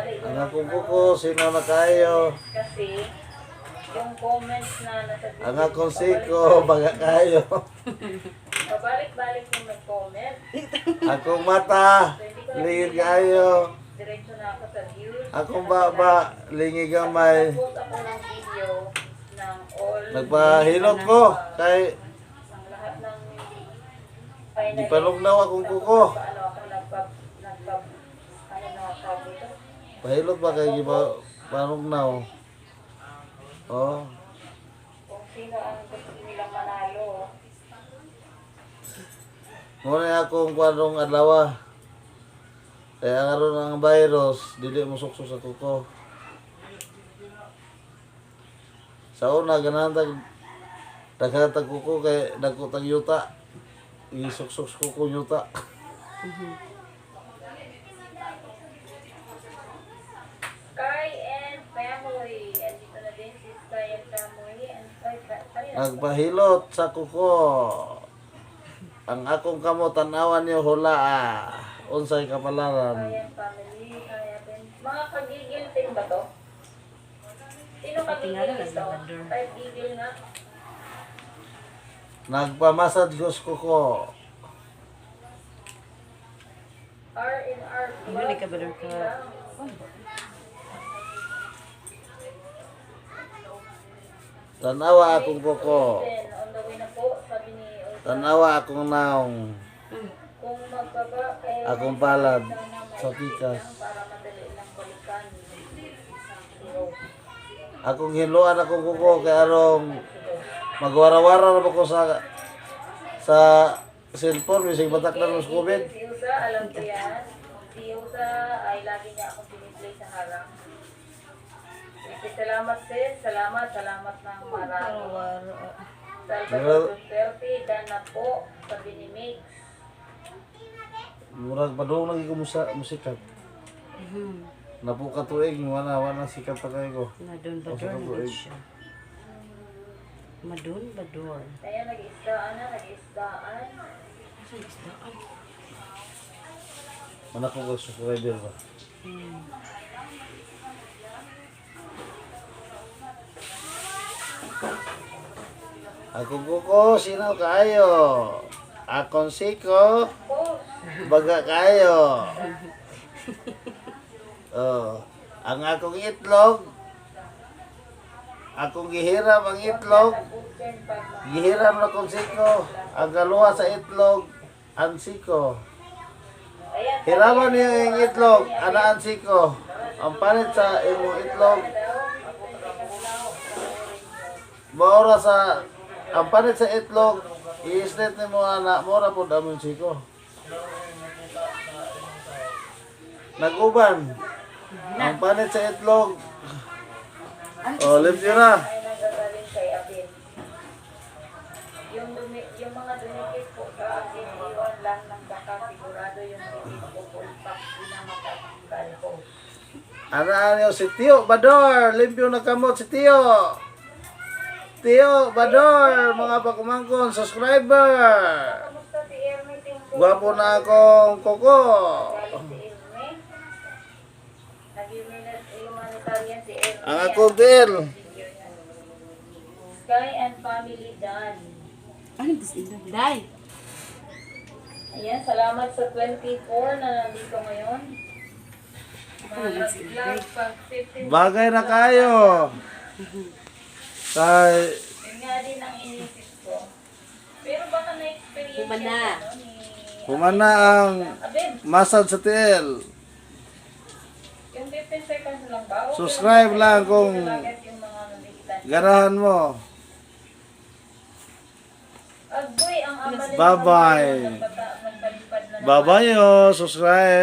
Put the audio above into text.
Ang akong kuko, sino na kayo? Kasi, yung comments na nasa video, Ang akong siko, baga kayo. pabalik-balik yung mag-comment. Akong mata, lingid kayo. Diretso na ako sa views. Akong baba, lingid gamay. Nag-post ako ng video ng all Nagpahilot ko, kay ng lahat ng final. di palugnaw akong kuko. Ano ako ano na ako dito? Pahilot ba kay palugnaw? Oh, Kung sino ang gusto nilang manalo. muna akong kwanong adlaw. Kaya nga ron ang virus, dili mo sukso sa kuko. Sa una, ganahan tag kuko kay nagkutang yuta. Isuksos kuko yuta. Sky and Family. Andito na din si Sky and Family. And Sky. Nagpahilot sa kuko. Ang akong kamo tanawan niyo hula unsay kapalaran. Sky and Family. Mga kagigil din ba to? Sino kagigil ito? Type gigil nga. Nagpamasad Diyos kuko. R&R. Hindi ka ba doon ka? Tanawa akong kuko. On the way na po, sabi ni Ulsan. Tanawa akong naong. Kung magbaba kayo Akong palad sa pikas. para madali lang balikan. Akong hiluan akong kuko kay arong magwara-wara na ko sa cellphone bisig batak na ng COVID. Si Usa, alam ko yan. Si Usa ay lagi niya akong piniplay sa harang. Salamat sis, salamat ng marami. Salvador Duterte, dan na po, sabi ni Mix. Murag padung lagi ko musikat. Napuka tuig wala sikat pa kayo ko. Madun bador na gud siya. Madun bador. Kaya nag-isdaan na, nag-isdaan. Mana ko subscriber ba? Ako kuko, sino kayo? Akong siko, baga kayo. Oh, ang akong itlog, akong gihiram ang itlog, gihiram na kong siko, ang galuha sa itlog, ang siko. Hiraman niyo yung itlog, ana ang siko. Ang panit sa imong itlog, maura sa, ang panit sa itlog, i-slit ni mo anak, maura po daming siko. Nag-uban. Ang panit sa itlog. Oh, lift nyo na. Ay nagagaling kay Abin. Yung mga dumikit po sa akin, iwan lang ng baka sigurado yung hindi mapupulpak, hindi na matatanggal po. Ano si Tio Bador, limpyo na kamot si Tio. Tio Bador, mga pakumangkon, subscriber. Kamusta si Ermi Tingko? Gwapo na akong koko. Si Ermi? Nag-humanitarian si Ermi. Ang akong Til. Sky and Family Dan. Ano this is Day? Ayan, salamat sa 24 na nandito ngayon. Nag-vlog pag 15. Bagay na kayo. Kay Yun nga din ang inisip ko. Pero baka na-experience Humana. yan, ano, ni humana ang Abin. masad sa Til. Yung 15 seconds lang ba? Okay Subscribe lang kung Bakit yung mga nabigitan? ganahan mo. Agoy, ang amalin Bye-bye. Nagpalipad na naman. Bye-bye, subscribe.